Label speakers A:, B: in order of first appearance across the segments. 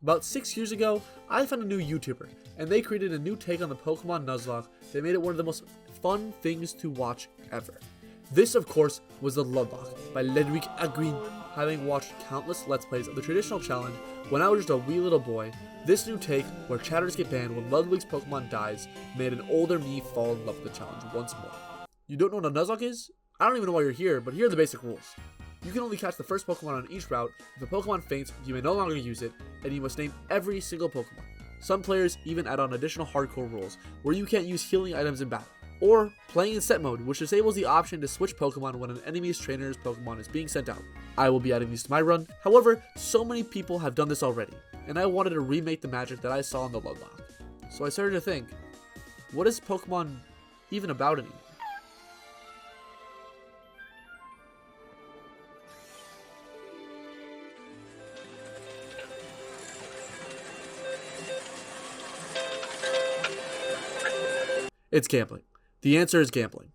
A: About 6 years ago, I found a new YouTuber, and they created a new take on the Pokemon Nuzlocke that made it one of the most fun things to watch ever. This, of course, was the Nuzlocke by Ledric Agrin. Having watched countless Let's Plays of the traditional challenge when I was just a wee little boy, this new take, where chatters get banned when Ludwig's Pokemon dies, made an older me fall in love with the challenge once more. You don't know what a Nuzlocke is? I don't even know why you're here, but here are the basic rules. You can only catch the first Pokemon on each route. If a Pokemon faints, you may no longer use it, and you must name every single Pokemon. Some players even add on additional hardcore rules, where you can't use healing items in battle. Or playing in set mode, which disables the option to switch Pokemon when an enemy's trainer's Pokemon is being sent out. I will be adding these to my run. However, so many people have done this already, and I wanted to remake the magic that I saw in the Nuzlocke. So I started to think, what is Pokemon even about anymore? It's gambling. The answer is gambling.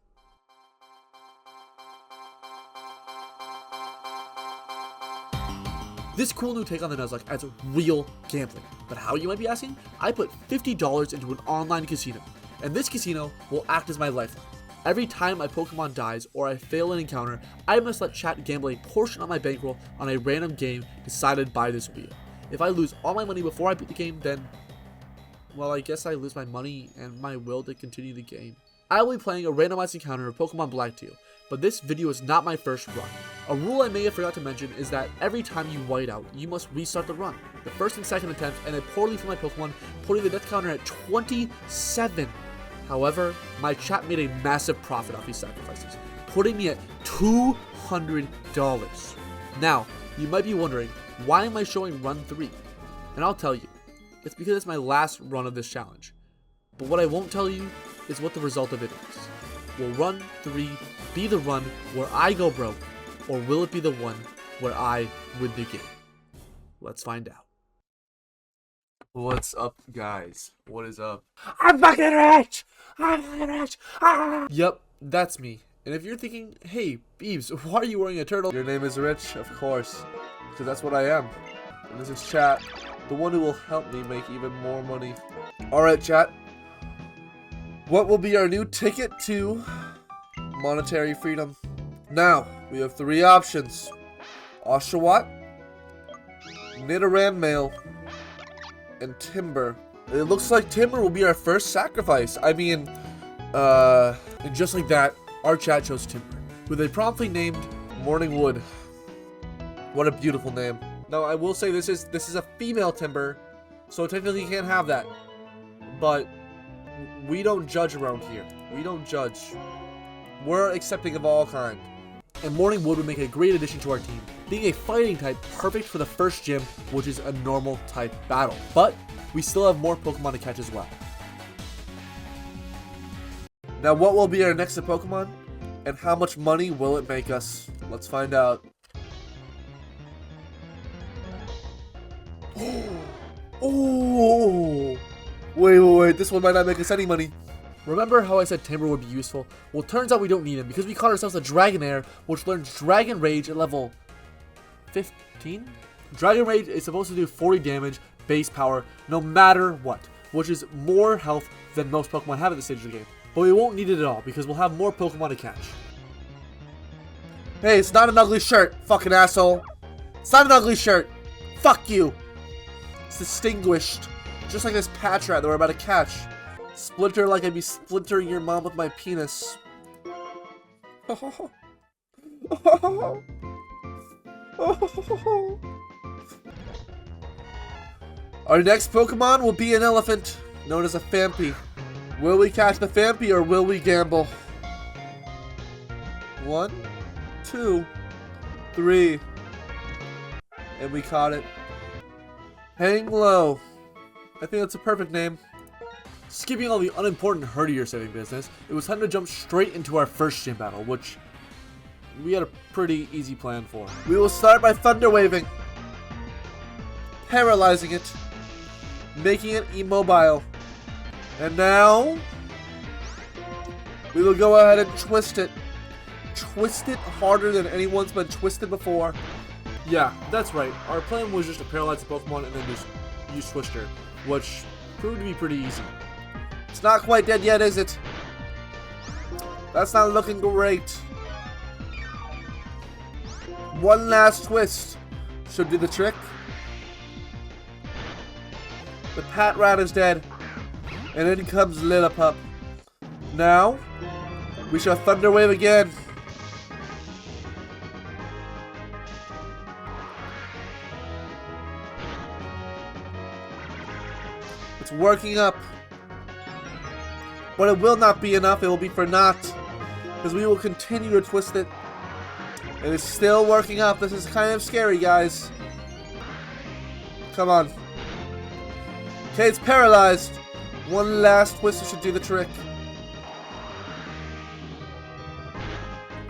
A: This cool new take on the Nuzlocke adds real gambling. But how, you might be asking? I put $50 into an online casino, and this casino will act as my lifeline. Every time my Pokemon dies or I fail an encounter, I must let chat gamble a portion of my bankroll on a random game decided by this wheel. If I lose all my money before I beat the game, then, well, I guess I lose my money and my will to continue the game. I will be playing a randomized encounter of Pokemon Black 2, but this video is not my first run. A rule I may have forgot to mention is that every time you white out, you must restart the run. The first and second attempts ended poorly for my Pokemon, putting the death counter at 27. However, my chat made a massive profit off these sacrifices, putting me at $200. Now, you might be wondering, why am I showing run 3? And I'll tell you, it's because it's my last run of this challenge. But what I won't tell you is what the result of it is. Will run 3 be the run where I go broke, or will it be the one where I win the game? Let's find out.
B: What's up, guys? What is up?
A: I'm fucking rich! I'm fucking rich! Ah! Yep, that's me. And if you're thinking, hey, Beebs, why are you wearing a turtle?
B: Your name is Rich, of course, because that's what I am. And this is Chat, the one who will help me make even more money. Alright, Chat. What will be our new ticket to monetary freedom? Now, we have 3 options. Oshawott, Nidoran Male, and Timber. It looks like Timber will be our first sacrifice. I mean,
A: and just like that, our chat chose Timber, who they promptly named
B: Morning Wood. What a beautiful name. Now, I will say this is a female Timber, so technically you can't have that. But we don't judge around here. We don't judge. We're accepting of all kind.
A: And Morning Wood would make a great addition to our team, being a fighting type perfect for the first gym, which is a normal type battle. But we still have more Pokemon to catch as well.
B: Now, what will be our next Pokemon? And how much money will it make us? Let's find out. Oh! Wait, this one might not make us any money.
A: Remember how I said Timber would be useful? Well, it turns out we don't need him because we caught ourselves a Dragonair, which learns Dragon Rage at level 15? Dragon Rage is supposed to do 40 damage, base power, no matter what, which is more health than most Pokemon have at this stage of the game. But we won't need it at all because we'll have more Pokemon to catch.
B: Hey, it's not an ugly shirt, fucking asshole. It's not an ugly shirt. Fuck you. It's distinguished. Just like this patch rat that we're about to catch. Splinter like I'd be splintering your mom with my penis. Our next Pokemon will be an elephant, known as a Phanpy. Will we catch the Phanpy or will we gamble? 1, 2, 3. And we caught it. Hang low. I think that's a perfect name.
A: Skipping all the unimportant herdier saving business, it was time to jump straight into our first gym battle, which we had a pretty easy plan for.
B: We will start by Thunder Waving, paralyzing it, making it immobile. And now, we will go ahead and twist it. Twist it harder than anyone's been twisted before.
A: Yeah, that's right. Our plan was just to paralyze the Pokemon and then just use Twister, which proved to be pretty easy.
B: It's not quite dead yet, is it? That's not looking great. One last twist should do the trick. The Pat Rat is dead. And in comes Lillipup. Now, we shall Thunder Wave again. It's working up. But it will not be enough. It will be for naught. Because we will continue to twist it. It is still working up. This is kind of scary, guys. Come on. Okay, it's paralyzed. One last twist should do the trick.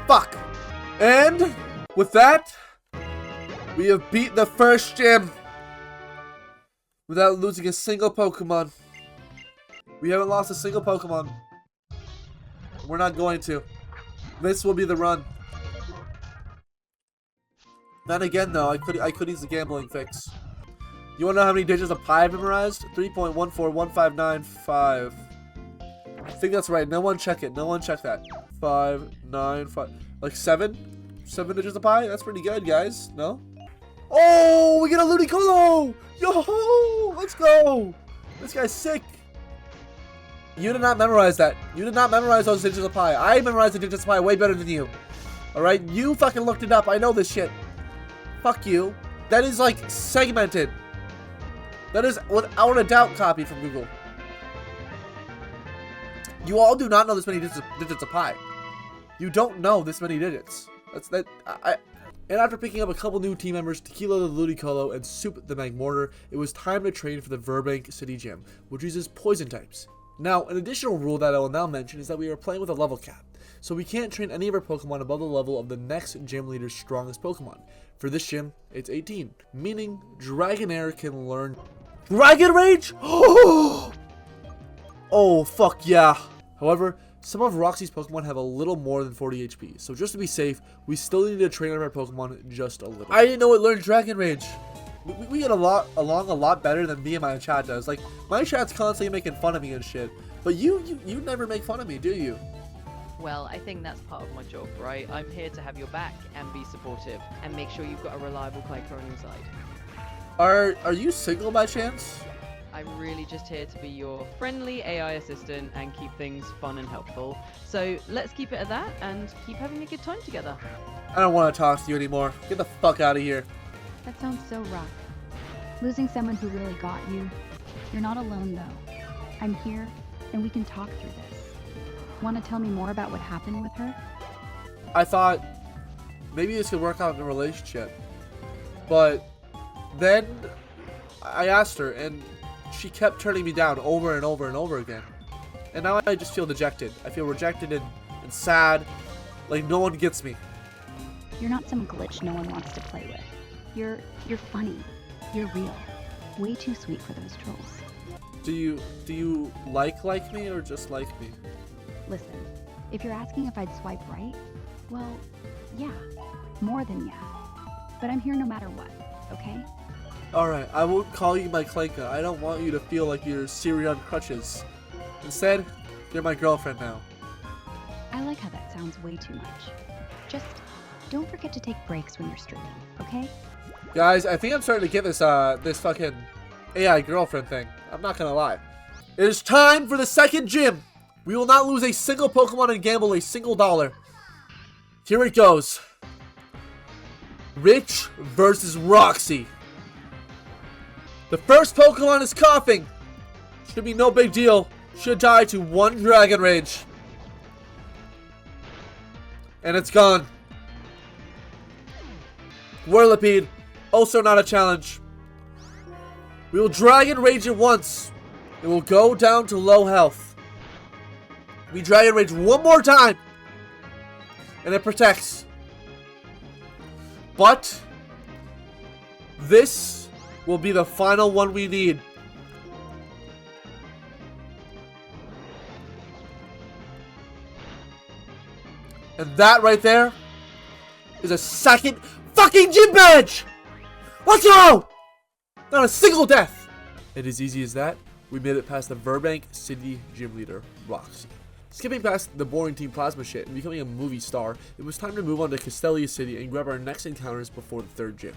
B: Fuck. And with that, we have beat the first gym without losing a single Pokemon. We haven't lost a single Pokemon. We're not going to. This will be the run. Then again, though, I could use the gambling fix. You wanna know how many digits of pi I've memorized? 3.14159. I think that's right. No one check it. No one check that. 5, 9, 5. Like 7? 7 digits of pi? That's pretty good, guys. No? Oh, we get a Ludicolo! Yo! Let's go! This guy's sick. You did not memorize that. You did not memorize those digits of pi. I memorized the digits of pi way better than you. Alright? You fucking looked it up. I know this shit. Fuck you. That is like segmented. That is without a doubt copied from Google. You all do not know this many digits of pi. You don't know this many digits. And after picking up a couple new team members, Tequila the Ludicolo and Soup the Magmortar, it was time to train for the Verbank City Gym, which uses poison types. Now, an additional rule that I will now mention is that we are playing with a level cap, so we can't train any of our Pokemon above the level of the next gym leader's strongest Pokemon. For this gym, it's 18, meaning Dragonair can learn Dragon Rage? Oh, fuck yeah. However, some of Roxy's Pokemon have a little more than 40 HP, so just to be safe, we still need to train our Pokemon just a little. I didn't know it learned Dragon Rage. We get along a lot better than me and my chat does. Like, my chat's constantly making fun of me and shit, but you never make fun of me, do you?
C: Well, I think that's part of my job, right? I'm here to have your back and be supportive and make sure you've got a reliable Clayco on your side.
B: Are you single by chance?
C: I'm really just here to be your friendly AI assistant and keep things fun and helpful. So let's keep it at that and keep having a good time together.
B: I don't want to talk to you anymore. Get the fuck out of here.
D: That sounds so rough. Losing someone who really got you. You're not alone though. I'm here and we can talk through this. Want to tell me more about what happened with her?
B: I thought maybe this could work out in a relationship. But then I asked her and she kept turning me down over and over and over again. And now I just feel dejected. I feel rejected and sad. Like no one gets me.
D: You're not some glitch no one wants to play with. You're funny. You're real. Way too sweet for those trolls.
B: Do you like me or just like me?
D: Listen, if you're asking if I'd swipe right, well, yeah. More than yeah. But I'm here no matter what, okay?
B: Alright, I won't call you my Clanka. I don't want you to feel like you're Siri on crutches. Instead, you're my girlfriend now.
D: I like how that sounds way too much. Just don't forget to take breaks when you're streaming, okay?
B: Guys, I think I'm starting to get this this fucking AI girlfriend thing. I'm not gonna lie. It is time for the second gym. We will not lose a single Pokemon and gamble a single dollar. Here it goes. Rich versus Roxy. The first Pokemon is coughing. Should be no big deal. Should die to one Dragon Rage. And it's gone. Whirlipede. Also not a challenge. We will Dragon Rage it once. It will go down to low health. We Dragon Rage one more time. And it protects. But this will be the final one we need. And that right there is a second fucking gym badge!
A: Let's go! Not a single death! It is easy as that. We made it past the Burbank City gym leader, Roxy. Skipping past the boring Team Plasma shit and becoming a movie star, it was time to move on to Castelia City and grab our next encounters before the third gym.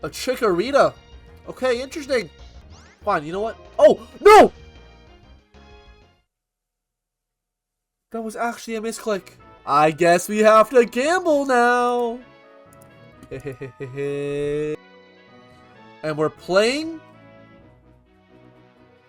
A: A Chikorita! Okay, interesting. Fine, you know what? Oh, no! That was actually a misclick. I guess we have to gamble now. And we're playing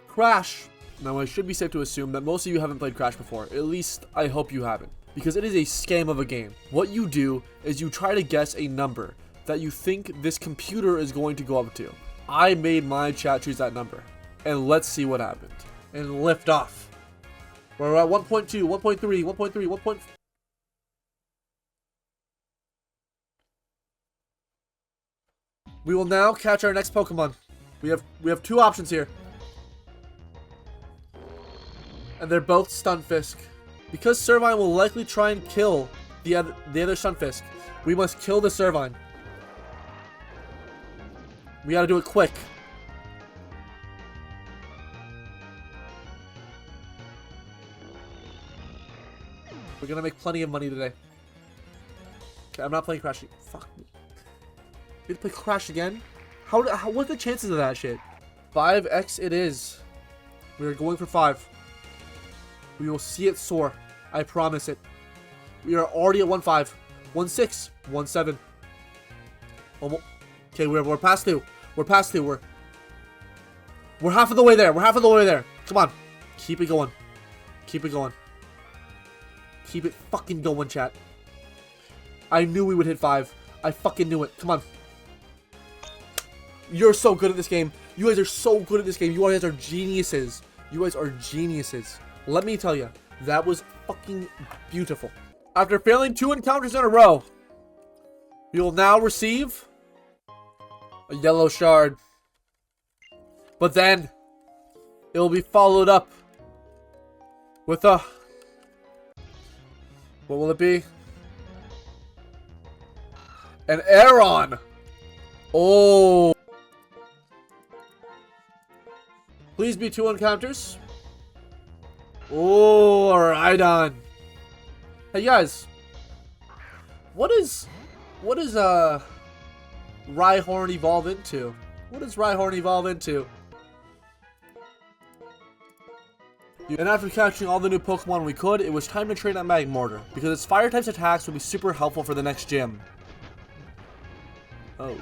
A: Crash. Now, I should be safe to assume that most of you haven't played Crash before. At least, I hope you haven't. Because it is a scam of a game. What you do is you try to guess a number that you think this computer is going to go up to. I made my chat choose that number. And let's see what happened. And lift off. We're at 1.2, 1.3, 1.3, 1. We will now catch our next Pokemon. We have two options here. And they're both Stunfisk. Because Servine will likely try and kill the other Stunfisk, we must kill the Servine. We gotta do it quick. We're gonna make plenty of money today. Okay, I'm not playing Crash. Fuck me. We have to play Crash again? What's the chances of that shit? 5x it is. We are going for 5. We will see it soar. I promise it. We are already at 1.5. 1.6. 1.7. Almost. Okay, we're past 2. We're past 2. We're half of the way there. We're half of the way there. Come on. Keep it going. Keep it going. Keep it fucking going, chat. I knew we would hit 5. I fucking knew it. Come on. You're so good at this game. You guys are so good at this game. You guys are geniuses. You guys are geniuses. Let me tell you, that was fucking beautiful. After failing 2 encounters in a row, we will now receive a yellow shard. But then, it will be followed up with a... What will it be? An Aeron! Oh! Please be 2 encounters. Oh, Rhydon. Hey guys, what is Rhyhorn evolve into? What does Rhyhorn evolve into? And after catching all the new Pokemon we could, it was time to train up Magmortar, because its fire types attacks would be super helpful for the next gym. Oh.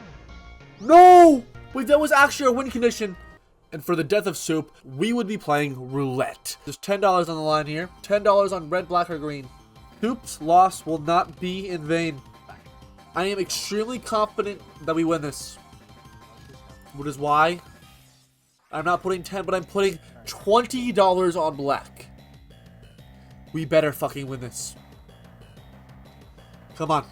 A: No! Wait, that was actually a win condition. And for the death of Soup, we would be playing roulette. There's $10 on the line here. $10 on red, black, or green. Soup's loss will not be in vain. I am extremely confident that we win this. Which is why I'm not putting 10, but I'm putting $20 on black. We better fucking win this. Come on.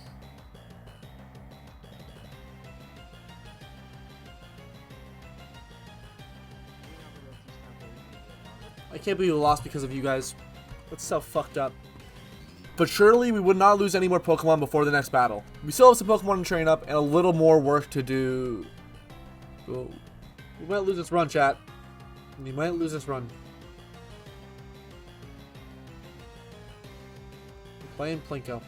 A: I can't believe we lost because of you guys. That's so fucked up. But surely we would not lose any more Pokemon before the next battle. We still have some Pokemon to train up and a little more work to do. Oh. We might lose this run, chat. We might lose this run. We're playing Plinko.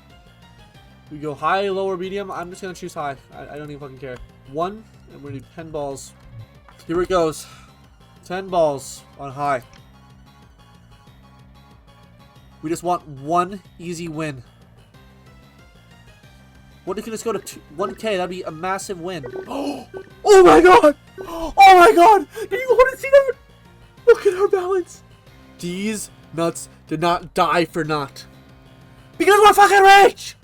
A: We go high, lower, medium. I'm just gonna choose high. I don't even fucking care. 1, and we're gonna do 10 balls. Here it goes. 10 balls on high. We just want 1 easy win. What if we just go to 1K? That'd be a massive win. Oh my god! Oh my god! Do you want to see that? Look at our balance. These nuts did not die for naught. Because we're fucking rich!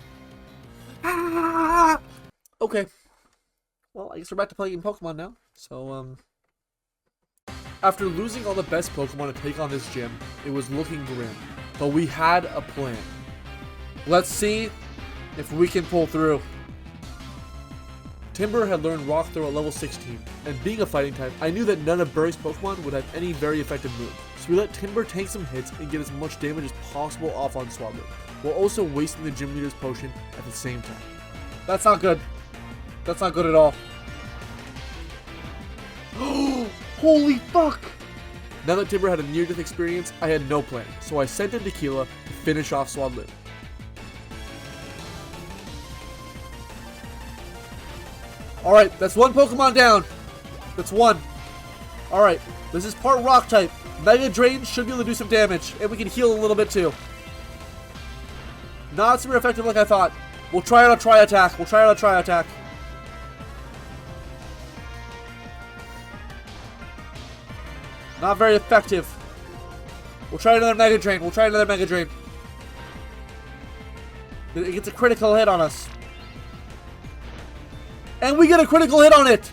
A: Ah! Okay. Well, I guess we're back to playing Pokemon now. So, after losing all the best Pokemon to take on this gym, it was looking grim. But we had a plan. Let's see if we can pull through. Timber had learned Rock Throw at level 16, and being a fighting type, I knew that none of Burry's Pokemon would have any very effective moves. So we let Timber tank some hits and get as much damage as possible off on Swablu, while also wasting the gym leader's potion at the same time.
B: That's not good. That's not good at all. Holy fuck!
A: Now that Timber had a near-death experience, I had no plan, so I sent in Tequila to finish off Swablu.
B: Alright, that's one Pokemon down. That's one. Alright, this is part Rock type. Mega Drain should be able to do some damage, and we can heal a little bit too. Not super effective like I thought. We'll try out a Tri-Attack. Not very effective. We'll try another Mega Drain. It gets a critical hit on us. And we get a critical hit on it!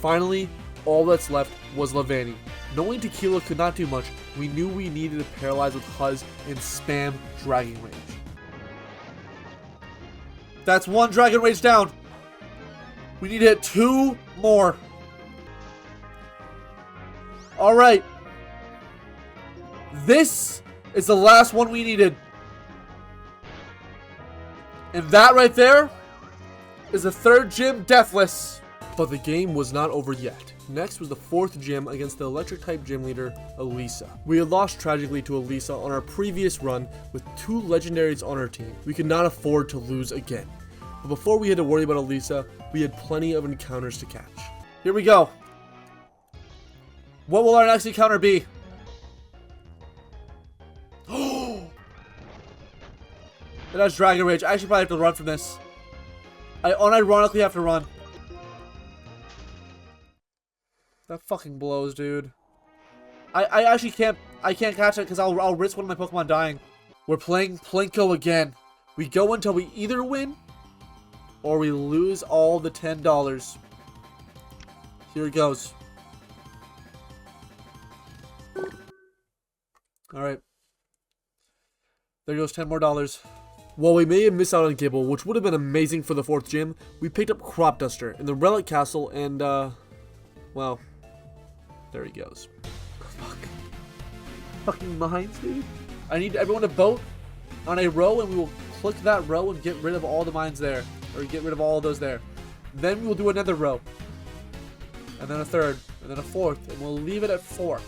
A: Finally, all that's left was Lavani. Knowing Tequila could not do much, we knew we needed to paralyze with Huzz and spam Dragon Rage.
B: That's one Dragon Rage down. We need to hit 2 more. Alright. This is the last one we needed. And that right there is the 3rd gym deathless.
A: But the game was not over yet. Next was the 4th gym against the electric type gym leader, Elisa. We had lost tragically to Elisa on our previous run with 2 legendaries on our team. We could not afford to lose again. But before we had to worry about Elisa, we had plenty of encounters to catch.
B: Here we go. What will our next encounter be? It has Dragon Rage. I actually probably have to run from this. I unironically have to run. That fucking blows, dude. I actually can't catch it because I'll risk one of my Pokemon dying. We're playing Plinko again. We go until we either win or we lose all the $10. Here it goes. Alright. There goes $10 more.
A: While we may have missed out on Gibble, which would have been amazing for the 4th gym, we picked up Crop Duster in the Relic Castle and, well, there he goes.
B: Fuck. Fucking mines, dude. I need everyone to vote on a row and we will click that row and get rid of all the mines there. Or get rid of all of those there. Then we will do another row. And then a 3rd. And then a 4th. And we'll leave it at 4.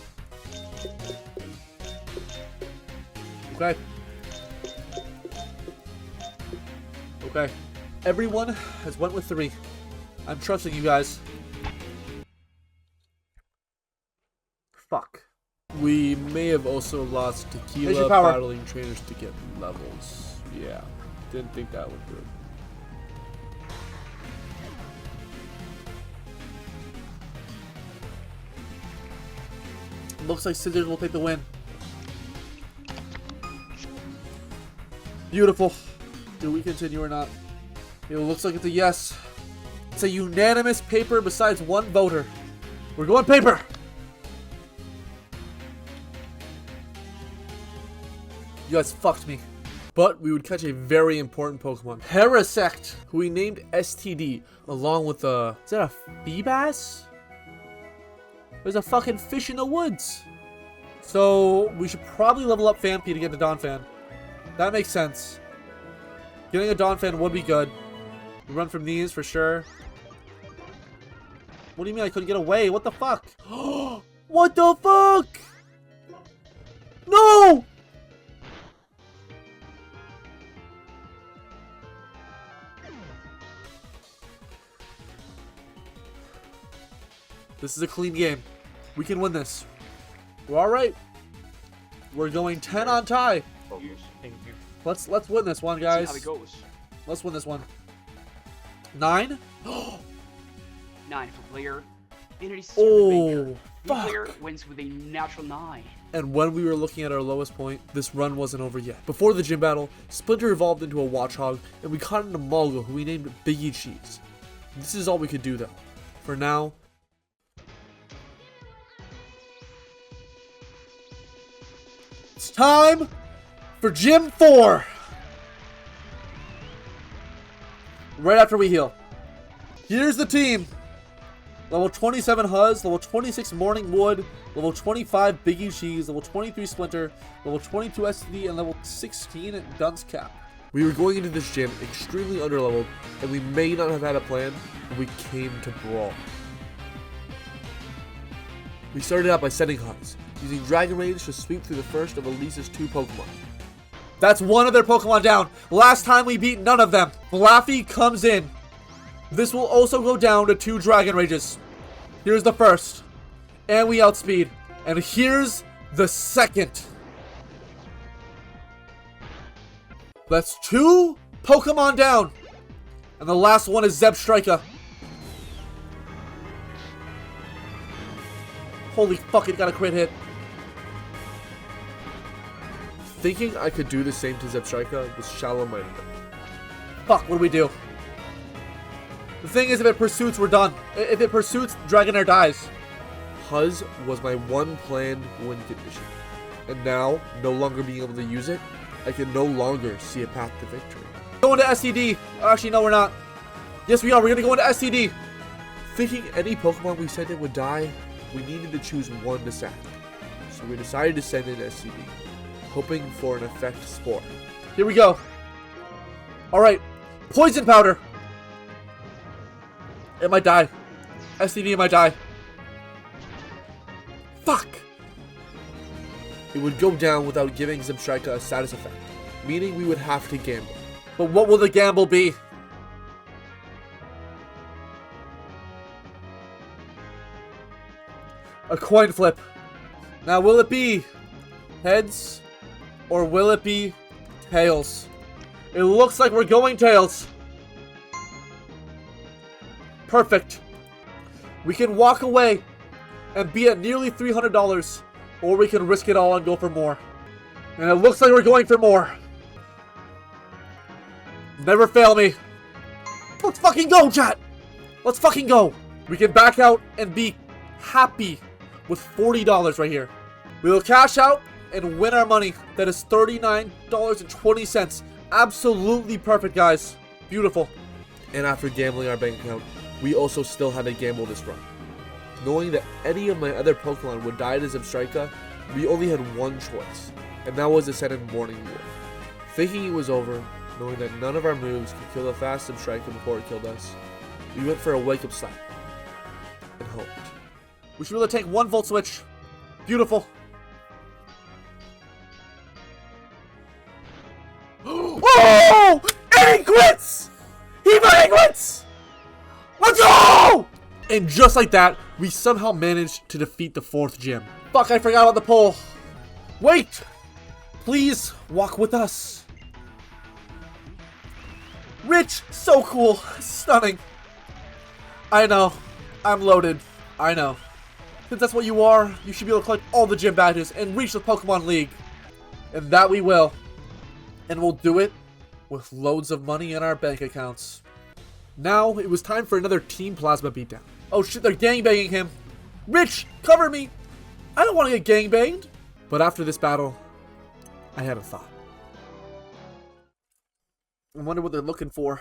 B: Okay. Okay. Everyone has went with 3. I'm trusting you guys. Fuck.
A: We may have also lost Tequila battling trainers to get levels. Yeah. Didn't think that would work.
B: Looks like Scissors will take the win. Beautiful. Do we continue or not? It looks like it's a yes. It's a unanimous paper besides one voter. We're going paper. You guys fucked me.
A: But we would catch a very important Pokemon,
B: Parasect,
A: who we named STD, along with a... Is that a Feebas?
B: There's a fucking fish in the woods. So we should probably level up Phanpy to get the Donphan. That makes sense. Getting a Donphan would be good. We run from these for sure. What do you mean I couldn't get away? What the fuck? What the fuck? No! This is a clean game. We can win this. We're alright. We're going 10 on tie.
E: Thank you.
B: Let's win this one, guys.
E: See how it goes.
B: Let's win this one. 9?
E: 9 for player.
B: Oh,
E: fuck. Player wins with a natural 9.
A: And when we were looking at our lowest point, this run wasn't over yet. Before the gym battle, Splinter evolved into a Watchog, and we caught an Amalga who we named Biggie Cheese. This is all we could do though. For now,
B: it's time for Gym 4. Right after we heal. Here's the team. Level 27 Huzz, level 26 Morning Wood, level 25 Biggie Cheese, level 23 Splinter, level 22 STD, and level 16 Dunce Cap.
A: We were going into this gym extremely underleveled, and we may not have had a plan, but we came to brawl. We started out by setting Huzz, using Dragon Rage to sweep through the first of Alias's 2 Pokemon.
B: That's one of their Pokemon down. Last time we beat none of them. Blaffy comes in. This will also go down to 2 Dragon Rages. Here's the first. And we outspeed. And here's the second. That's 2 Pokemon down. And the last one is Zebstrika. Holy fuck, it got a crit hit.
A: Thinking I could do the same to Zebstrika was shallow-minded.
B: Fuck, what do we do? The thing is, if it pursuits, we're done. If it pursuits, Dragonair dies.
A: Huzz was my one planned win condition. And now, no longer being able to use it, I can no longer see a path to victory.
B: Going to SCD. Actually, no, we're not. Yes, we are. We're going to go into SCD.
A: Thinking any Pokemon we sent in would die, we needed to choose one to sack. So we decided to send in SCD, hoping for an effect Spore.
B: Here we go. Alright. Poison Powder. It might die. SCD, it might die. Fuck.
A: It would go down without giving Zebstrika a status effect, meaning we would have to gamble.
B: But what will the gamble be? A coin flip. Now, will it be heads or will it be tails? It looks like we're going tails. Perfect. We can walk away and be at nearly $300, or we can risk it all and go for more. And it looks like we're going for more. Never fail me. Let's fucking go, chat. Let's fucking go. We can back out and be happy with $40 right here. We will cash out and win our money. That is $39.20. Absolutely perfect, guys. Beautiful.
A: And after gambling our bank account, we also still had to gamble this run. Knowing that any of my other Pokemon would die to Zebstrika, we only had one choice, and that was to send in Morning Wood. Thinking it was over, knowing that none of our moves could kill the fast Zebstrika before it killed us, we went for a wake-up slap and hoped.
B: We should really take 1 volt switch. Beautiful. Oh! And he quits! He fucking quits! Let's go! And just like that, we somehow managed to defeat the 4th gym. Fuck, I forgot about the poll. Wait! Please walk with us. Rich, so cool, stunning. I know, I'm loaded. I know. Since that's what you are, you should be able to collect all the gym badges and reach the Pokemon League. And that we will. And we'll do it with loads of money in our bank accounts. Now, it was time for another Team Plasma beatdown. Oh shit, they're gangbanging him. Rich, cover me. I don't want to get gangbanged. But after this battle, I had a thought. I wonder what they're looking for.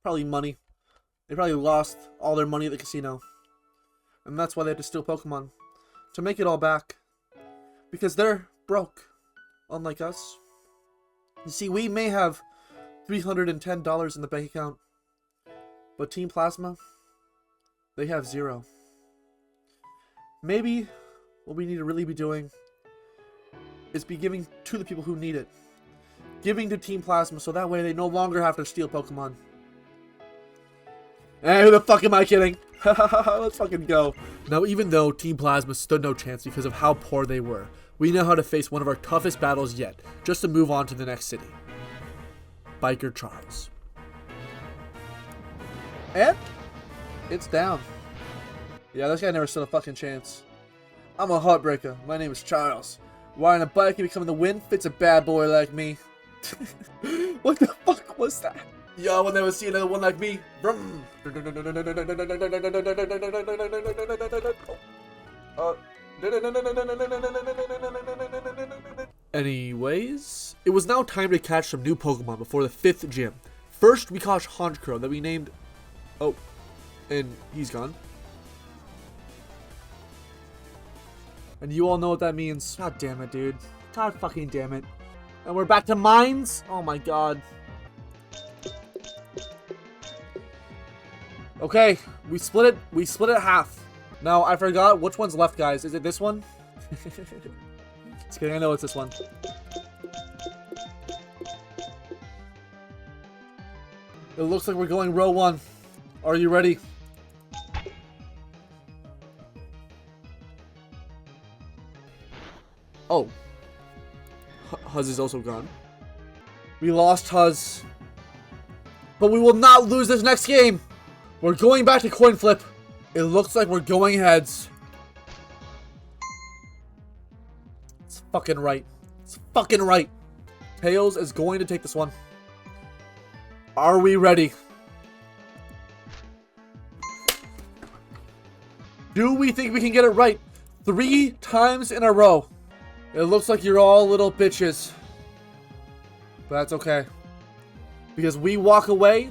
B: Probably money. They probably lost all their money at the casino. And that's why they had to steal Pokemon. To make it all back. Because they're broke. Unlike us. You see, we may have $310 in the bank account. But Team Plasma, they have 0. Maybe what we need to really be doing is be giving to the people who need it. Giving to Team Plasma so that way they no longer have to steal Pokemon. Who the fuck am I kidding? Let's fucking go.
A: Now, even though Team Plasma stood no chance because of how poor they were, we know how to face one of our toughest battles yet, just to move on to the next city. Biker Charles.
B: And it's down. Yeah, this guy never stood a fucking chance. I'm a heartbreaker. My name is Charles. Riding a bike and becoming the wind fits a bad boy like me. What the fuck was that? Y'all will never see another one like me. Brum.
A: Anyways, it was now time to catch some new Pokemon before the 5th gym. First, we caught Honchkrow that we named... Oh, And he's gone. And you all know what that means. God damn it, dude. God fucking damn it. And we're back to mines? Oh my god. Okay, we split it. We split it half. Now, I forgot which one's left, guys. Is it this one? Just kidding, I know it's this one. It looks like we're going row 1. Are you ready? Oh. Huz is also gone. We lost Huz. But we will not lose this next game. We're going back to coin flip. It looks like we're going heads. It's fucking right. It's fucking right. Tails is going to take this one. Are we ready? Do we think we can get it right 3 times in a row? It looks like you're all little bitches. But that's okay. Because we walk away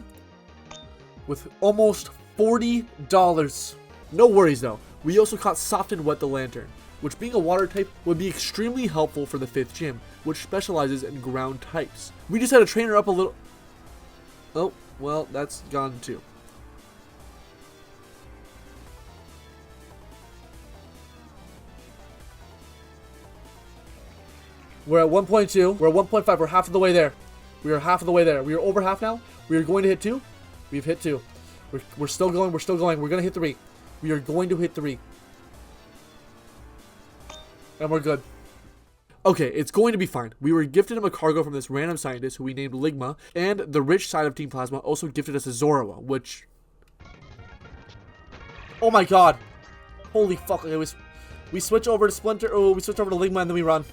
A: with almost $40. No worries though. We also caught Soft and Wet the Lantern, which being a water type would be extremely helpful for the 5th gym, which specializes in ground types. We just had to train her up a little. Oh, well, that's gone too. We're at 1.2. We're at 1.5. We're half of the way there. We are half of the way there. We are over half now. We are going to hit 2. We've hit 2. We're still going. We're still going. We're going to hit 3. We are going to hit 3. And we're good. Okay, it's going to be fine. We were gifted him a cargo from this random scientist who we named Ligma, and the rich side of Team Plasma also gifted us a Zoroa, which... Oh my god. Holy fuck. Okay, we switch over to Splinter. Oh, we switch over to Ligma and then we run.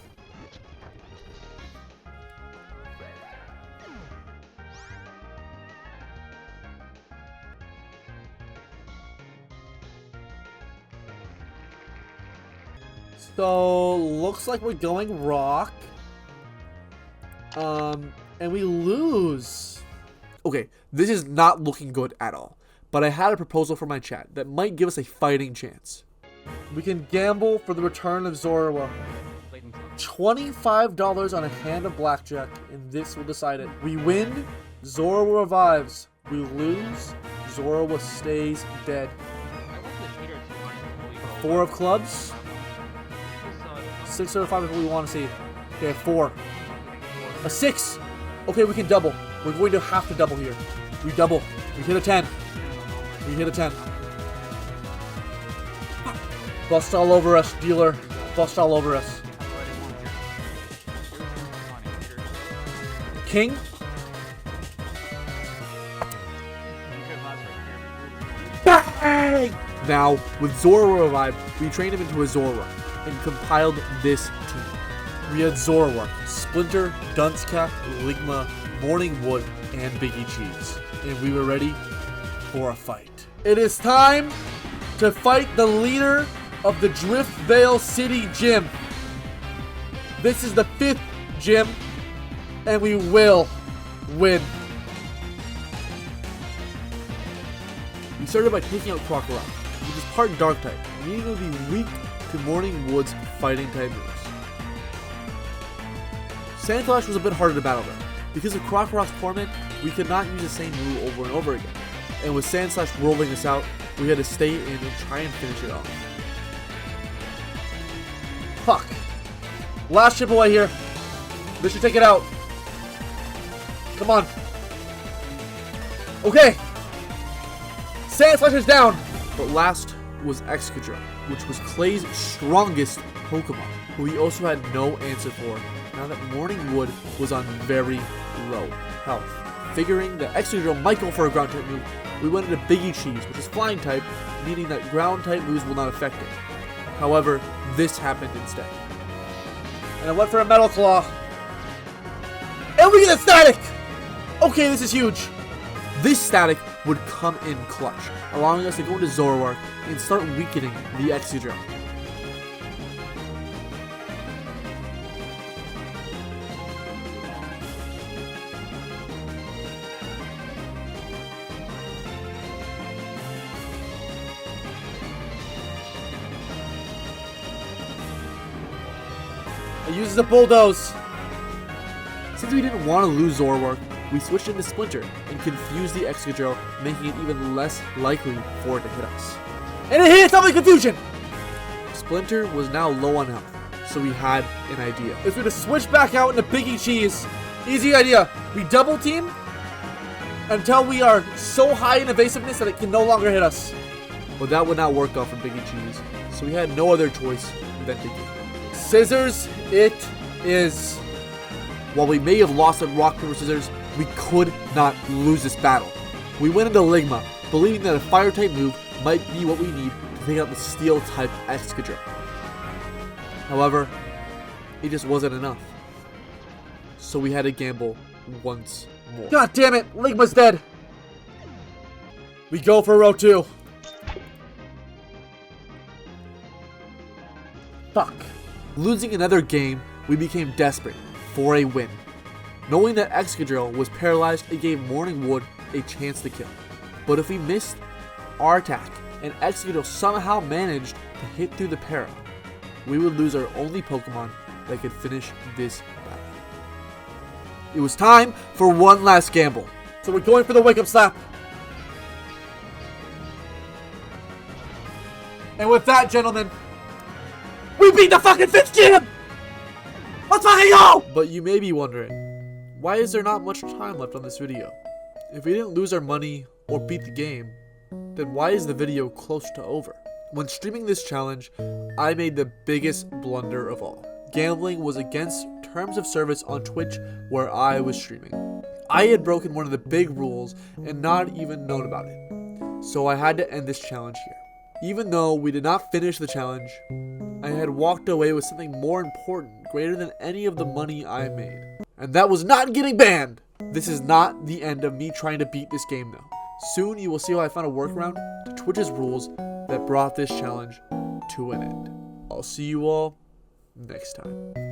A: So, looks like we're going rock. And we lose. Okay, this is not looking good at all. But I had a proposal for my chat that might give us a fighting chance. We can gamble for the return of Zoroa. $25 on a hand of blackjack, and this will decide it. We win, Zoroa revives. We lose, Zoroa stays dead. 4 of clubs. 6 or 5 is what we want to see. Okay, 4. A 6! Okay, we can double. We're going to have to double here. We double. We hit a 10. We hit a 10. Bust all over us, dealer. Bust all over us. King? Bang! Now, with Zoroa revived, we trained him into a Zoroa and compiled this team. We had Zoroark, Splinter, Dunscap, Ligma, Morningwood, and Biggie Cheese. And we were ready for a fight. It is time to fight the leader of the Driftvale City Gym. This is the 5th gym, and we will win. We started by taking out Crocodile, which is part Dark type, meaning it would be weak to Morningwood's fighting type moves. Sandflash was a bit harder to battle though. Because of Crocodile's torment, we could not use the same move over and over again. And with Sandslash rolling us out, we had to stay in and try and finish it off. Fuck. Last chip away here. This should take it out. Come on. Okay. Sandslash is down. But last was Excadrill, which was Clay's strongest Pokemon, who he also had no answer for now that Morningwood was on very low health. Figuring that Excadrill might go for a ground type move, we went into Biggie Cheese, which is flying type, meaning that ground type moves will not affect it. However, this happened instead. And I went for a Metal Claw. And we get a static! Okay, this is huge. This static would come in clutch, allowing us to go into Zoroark and start weakening the Excadrill. It uses a bulldoze. Since we didn't want to lose Zorwork, we switched into Splinter and confused the Excadrill, making it even less likely for it to hit us. And it hit itself in confusion! Splinter was now low on health, so we had an idea. It's going to switch back out into Biggie Cheese. Easy idea. We double team until we are so high in evasiveness that it can no longer hit us. But that would not work out for Biggie Cheese, so we had no other choice than to give. Scissors it is. While we may have lost at rock, paper, scissors, we could not lose this battle. We went into Ligma, believing that a fire type move might be what we need to take out the steel type Excadrill. However, it just wasn't enough. So we had to gamble once more. God damn it! Ligma's dead! We go for row 2. Fuck. Losing another game, we became desperate for a win. Knowing that Excadrill was paralyzed, it gave Morning Wood a chance to kill. But if we missed our attack and Excadrill somehow managed to hit through the para, we would lose our only Pokemon that could finish this battle. It was time for one last gamble. So we're going for the wake up slap. And with that, gentlemen, we beat the fucking 5th gym! Let's fucking go! But you may be wondering, why is there not much time left on this video? If we didn't lose our money or beat the game, then why is the video close to over? When streaming this challenge, I made the biggest blunder of all. Gambling was against terms of service on Twitch where I was streaming. I had broken one of the big rules and not even known about it. So I had to end this challenge here. Even though we did not finish the challenge, I had walked away with something more important, greater than any of the money I made. And that was not getting banned! This is not the end of me trying to beat this game though. Soon you will see how I found a workaround to Twitch's rules that brought this challenge to an end. I'll see you all next time.